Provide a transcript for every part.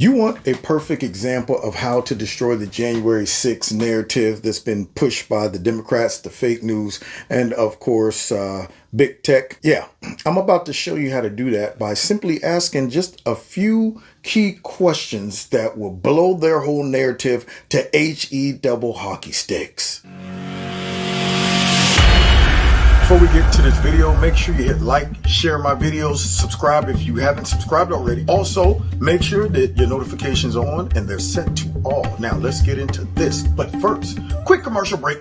You want a perfect example of how to destroy the January 6th narrative that's been pushed by the Democrats, the fake news, and of course, big tech? Yeah, I'm about to show you how to do that by simply asking just a few key questions that will blow their whole narrative to HE double hockey sticks. Before we get to this video, make sure you hit like, share my videos, subscribe if you haven't subscribed already. Also, make sure that your notifications are on and they're set to all. Now, let's get into this. But first, quick commercial break.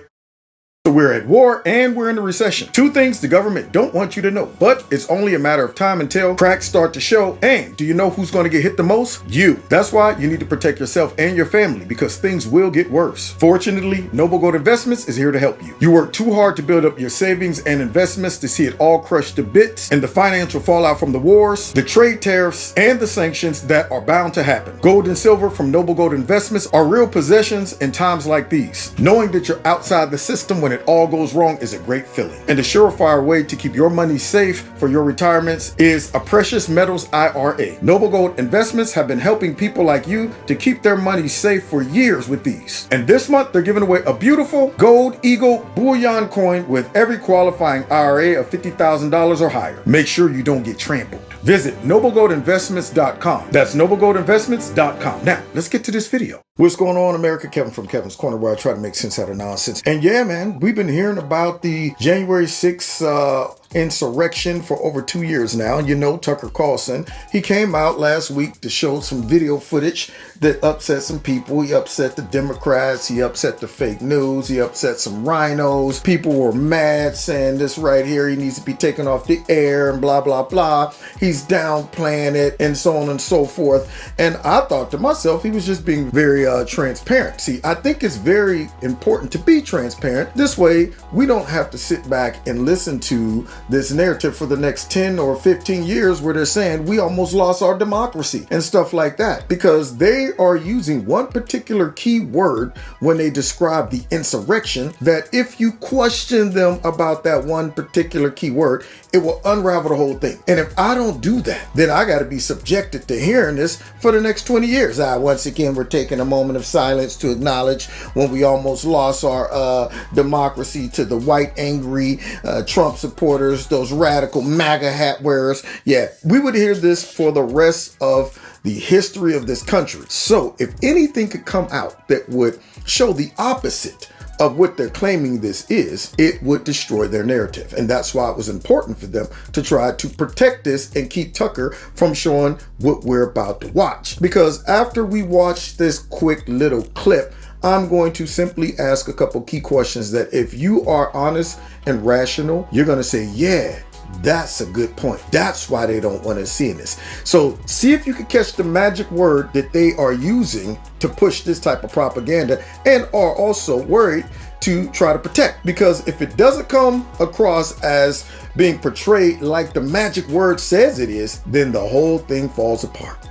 So we're at war and we're in a recession. Two things the government don't want you to know, but it's only a matter of time until cracks start to show. And do you know who's going to get hit the most? You. That's why you need to protect yourself and your family, because things will get worse. Fortunately, Noble Gold Investments is here to help you. You work too hard to build up your savings and investments to see it all crushed to bits, and the financial fallout from the wars, the trade tariffs, and the sanctions that are bound to happen. Gold and silver from Noble Gold Investments are real possessions in times like these. Knowing that you're outside the system when it all goes wrong is a great feeling. And a surefire way to keep your money safe for your retirements is a precious metals IRA. Noble Gold Investments have been helping people like you to keep their money safe for years with these. And this month they're giving away a beautiful gold eagle bullion coin with every qualifying IRA of $50,000 or higher. Make sure you don't get trampled. Visit noblegoldinvestments.com. That's noblegoldinvestments.com. Now, let's get to this video. What's going on, America? Kevin from Kevin's Corner, where I try to make sense out of nonsense. And yeah, man, we've been hearing about the January 6th insurrection for over 2 years now. You know, Tucker Carlson, he came out last week to show some video footage that upset some people. He upset the Democrats. He upset the fake news. He upset some rhinos. People were mad, saying this right here, he needs to be taken off the air and blah, blah, blah. He's downplaying it and so on and so forth. And I thought to myself, he was just being very transparent. See, I think it's very important to be transparent. This way, we don't have to sit back and listen to this narrative for the next 10 or 15 years where they're saying we almost lost our democracy and stuff like that, because they are using one particular key word when they describe the insurrection that if you question them about that one particular key word, it will unravel the whole thing. And if I don't do that, then I got to be subjected to hearing this for the next 20 years. Once again, we're taking a moment of silence to acknowledge when we almost lost our democracy to the white, angry Trump supporters, those radical MAGA hat wearers. Yeah, we would hear this for the rest of the history of this country. So if anything could come out that would show the opposite of what they're claiming this is, it would destroy their narrative. And that's why it was important for them to try to protect this and keep Tucker from showing what we're about to watch. Because after we watch this quick little clip, I'm going to simply ask a couple key questions that if you are honest and rational, you're going to say, yeah, that's a good point. That's why they don't want to see this. So see if you can catch the magic word that they are using to push this type of propaganda, and are also worried to try to protect. Because if it doesn't come across as being portrayed like the magic word says it is, then the whole thing falls apart.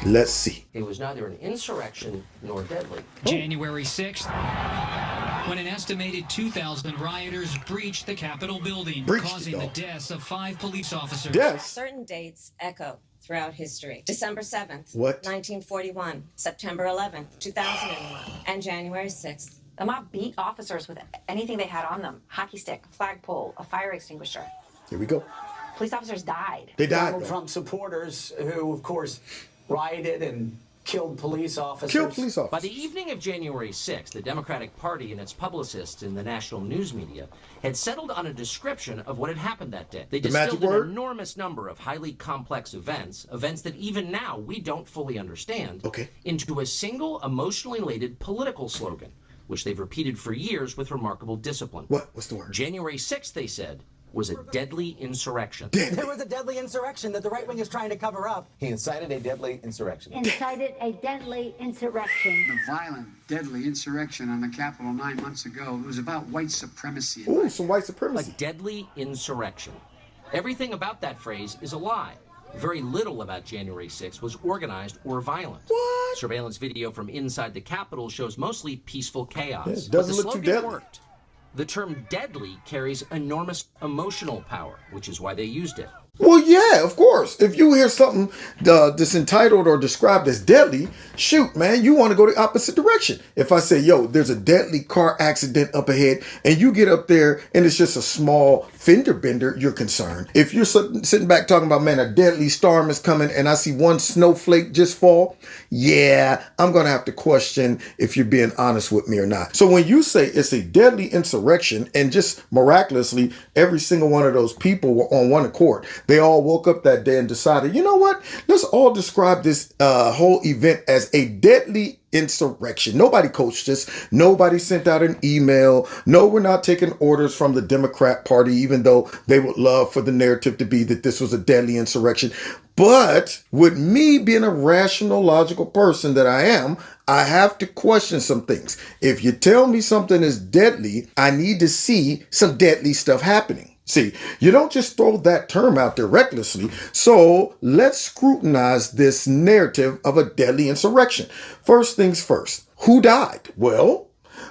Let's see. It was neither an insurrection nor deadly. January 6th, when an estimated 2,000 rioters breached the Capitol building, causing the deaths of 5 police officers. Certain dates echo throughout history. December 7th, 1941, September 11th, 2001, and January 6th. The mob beat officers with anything they had on them. Hockey stick, flagpole, a fire extinguisher. Here we go. Police officers died. They died. Donald Trump supporters who, of course, rioted and killed police officers. By the evening of January 6th, the Democratic Party and its publicists in the national news media had settled on a description of what had happened that day. They distilled an enormous number of highly complex events that even now we don't fully understand, into a single emotionally elated political slogan, which they've repeated for years with remarkable discipline. What's the word? January 6th, they said, was a deadly insurrection. There was a deadly insurrection that the right wing is trying to cover up. He incited a deadly insurrection. Incited a deadly insurrection. The violent, deadly insurrection on the Capitol 9 months ago. It was about white supremacy. Ooh, some white supremacy. A deadly insurrection. Everything about that phrase is a lie. Very little about January 6th was organized or violent. What? Surveillance video from inside the Capitol shows mostly peaceful chaos. Yeah, it doesn't look too deadly. Worked. The term deadly carries enormous emotional power, which is why they used it. Well, yeah, of course. If you hear something that's entitled or described as deadly, shoot, man, you want to go the opposite direction. If I say, yo, there's a deadly car accident up ahead, and you get up there and it's just a small fender bender, you're concerned. If you're sitting back talking about, man, a deadly storm is coming and I see one snowflake just fall, yeah, I'm going to have to question if you're being honest with me or not. So when you say it's a deadly insurrection and just miraculously every single one of those people were on one accord, they all woke up that day and decided, you know what, let's all describe this whole event as a deadly insurrection. Nobody coached us. Nobody sent out an email. No, we're not taking orders from the Democrat Party, even though they would love for the narrative to be that this was a deadly insurrection. But with me being a rational, logical person that I am, I have to question some things. If you tell me something is deadly, I need to see some deadly stuff happening. See, you don't just throw that term out there recklessly. So let's scrutinize this narrative of a deadly insurrection. First things first, who died? Well,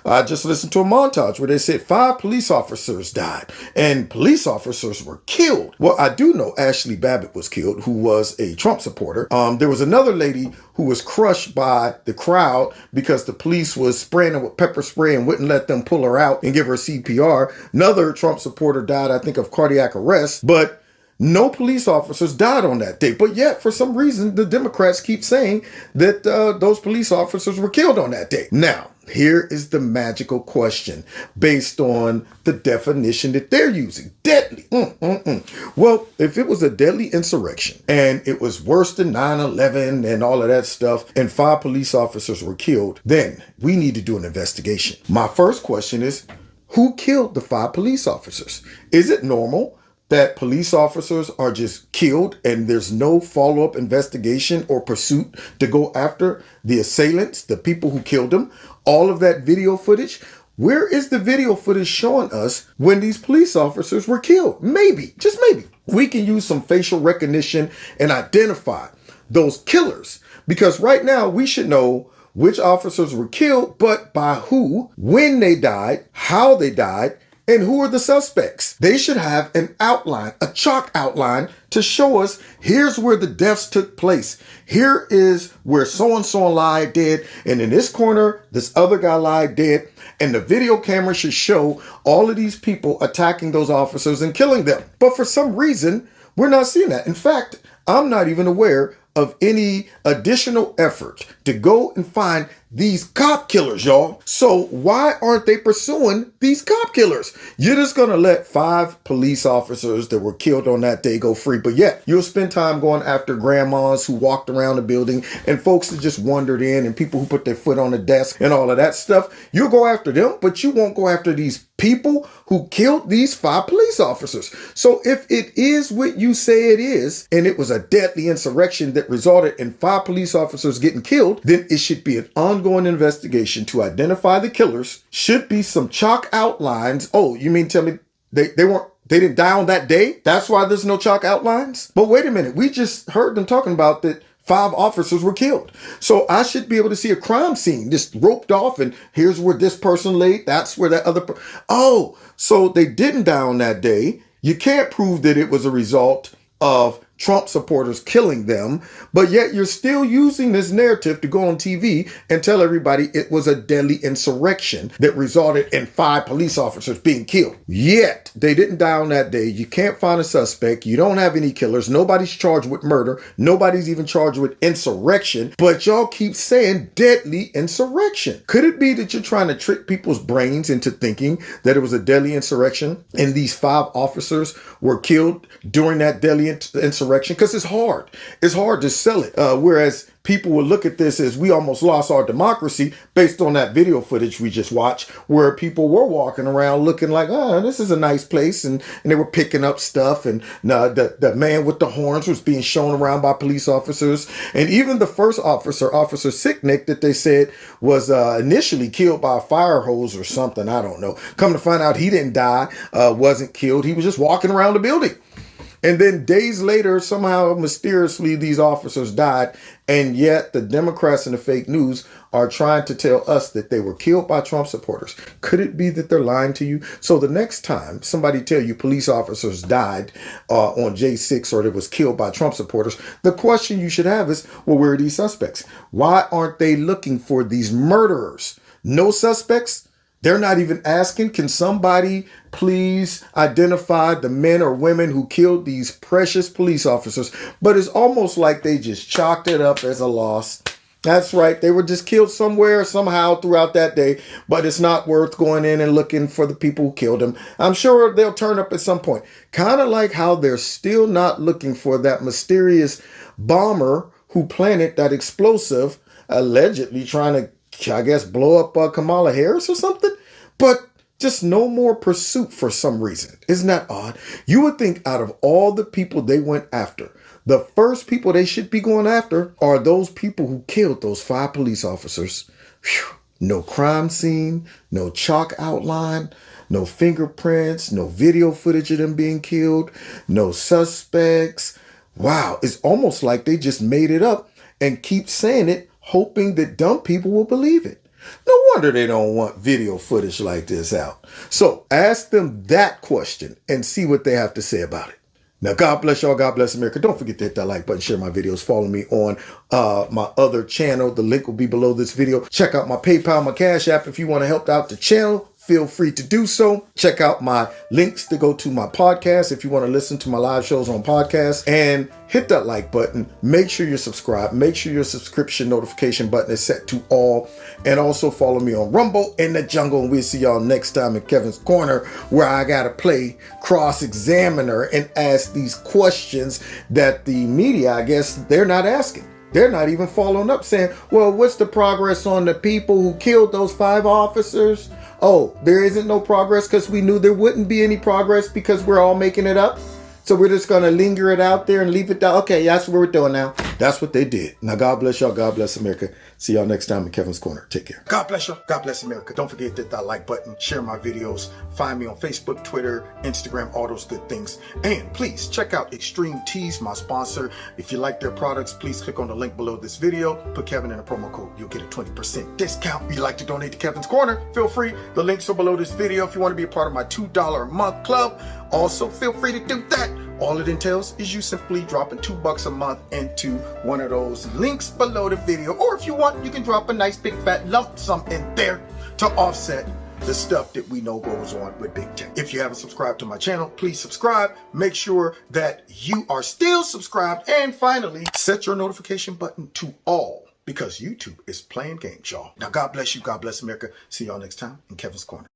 I just listened to a montage where they said 5 police officers died and police officers were killed. Well, I do know Ashley Babbitt was killed, who was a Trump supporter. There was another lady who was crushed by the crowd because the police was spraying her with pepper spray and wouldn't let them pull her out and give her CPR. Another Trump supporter died, I think, of cardiac arrest, but no police officers died on that day. But yet, for some reason, the Democrats keep saying that those police officers were killed on that day. Now, here is the magical question based on the definition that they're using. Deadly. Well, if it was a deadly insurrection and it was worse than 9/11 and all of that stuff and 5 police officers were killed, then we need to do an investigation. My first question is, who killed the 5 police officers? Is it normal that police officers are just killed and there's no follow-up investigation or pursuit to go after the assailants, the people who killed them? All of that video footage, where is the video footage showing us when these police officers were killed? Maybe, just maybe, we can use some facial recognition and identify those killers. Because right now we should know which officers were killed, but by who, when they died, how they died, and who are the suspects. They should have an outline, a chalk outline to show us here's where the deaths took place. Here is where so-and-so lied dead. And in this corner, this other guy lied dead. And the video camera should show all of these people attacking those officers and killing them. But for some reason, we're not seeing that. In fact, I'm not even aware of any additional effort to go and find these cop killers, y'all. So why aren't they pursuing these cop killers? You're just going to let 5 police officers that were killed on that day go free. But yet you'll spend time going after grandmas who walked around the building and folks that just wandered in and people who put their foot on the desk and all of that stuff. You'll go after them, but you won't go after these people who killed these 5 police officers. So if it is what you say it is, and it was a deadly insurrection that resulted in 5 police officers getting killed, then it should be an ongoing investigation to identify the killers. Should be some chalk outlines. Oh, you mean tell me they didn't die on that day? That's why there's no chalk outlines? But wait a minute, we just heard them talking about that 5 officers were killed. So I should be able to see a crime scene just roped off and here's where this person laid. That's where that other oh, so they didn't die on that day. You can't prove that it was a result of Trump supporters killing them, but yet you're still using this narrative to go on TV and tell everybody it was a deadly insurrection that resulted in 5 police officers being killed. Yet they didn't die on that day. You can't find a suspect. You don't have any killers. Nobody's charged with murder. Nobody's even charged with insurrection, but y'all keep saying deadly insurrection. Could it be that you're trying to trick people's brains into thinking that it was a deadly insurrection and these 5 officers were killed during that deadly insurrection? Because it's hard. It's hard to sell it. Whereas people will look at this as we almost lost our democracy based on that video footage we just watched, where people were walking around looking like, oh, this is a nice place. And they were picking up stuff. And the man with the horns was being shown around by police officers. And even the first officer, Officer Sicknick, that they said was initially killed by a fire hose or something. I don't know. Come to find out he didn't die, wasn't killed. He was just walking around the building. And then days later, somehow mysteriously, these officers died. And yet the Democrats and the fake news are trying to tell us that they were killed by Trump supporters. Could it be that they're lying to you? So the next time somebody tell you police officers died on J6 or they was killed by Trump supporters, the question you should have is, well, where are these suspects? Why aren't they looking for these murderers? No suspects? They're not even asking, can somebody please identify the men or women who killed these precious police officers? But it's almost like they just chalked it up as a loss. That's right. They were just killed somewhere, somehow throughout that day, but it's not worth going in and looking for the people who killed them. I'm sure they'll turn up at some point. Kind of like how they're still not looking for that mysterious bomber who planted that explosive, allegedly trying to, I guess, blow up Kamala Harris or something. But just no more pursuit for some reason. Isn't that odd? You would think out of all the people they went after, the first people they should be going after are those people who killed those 5 police officers. Whew. No crime scene, no chalk outline, no fingerprints, no video footage of them being killed, no suspects. Wow, it's almost like they just made it up and keep saying it, hoping that dumb people will believe it. No wonder they don't want video footage like this out. So ask them that question and see what they have to say about it. Now, God bless y'all. God bless America. Don't forget to hit that like button, share my videos, follow me on my other channel. The link will be below this video. Check out my PayPal, my Cash App. If you want to help out the channel, feel free to do so. Check out my links to go to my podcast if you want to listen to my live shows on podcasts. And hit that like button. Make sure you're subscribed. Make sure your subscription notification button is set to all. And also follow me on Rumble in the Jungle. And we'll see y'all next time in Kevin's Corner, where I got to play cross-examiner and ask these questions that the media, I guess, they're not asking. They're not even following up saying, well, what's the progress on the people who killed those 5 officers? Oh, there isn't no progress because we knew there wouldn't be any progress because we're all making it up. So we're just going to linger it out there and leave it down. Okay, that's what we're doing now. That's what they did. Now, God bless y'all. God bless America. See y'all next time in Kevin's Corner. Take care. God bless y'all. God bless America. Don't forget to hit that like button. Share my videos. Find me on Facebook, Twitter, Instagram, all those good things. And please check out Extreme Teas, my sponsor. If you like their products, please click on the link below this video. Put Kevin in a promo code. You'll get a 20% discount. If you'd like to donate to Kevin's Corner, feel free. The links are below this video. If you want to be a part of my $2 a month club, also feel free to do that. All it entails is you simply dropping $2 a month into one of those links below the video. Or if you want, you can drop a nice big fat lump sum in there to offset the stuff that we know goes on with big tech. If you haven't subscribed to my channel, please subscribe. Make sure that you are still subscribed. And finally, set your notification button to all, because YouTube is playing games, y'all. Now, God bless you. God bless America. See y'all next time in Kevin's Corner.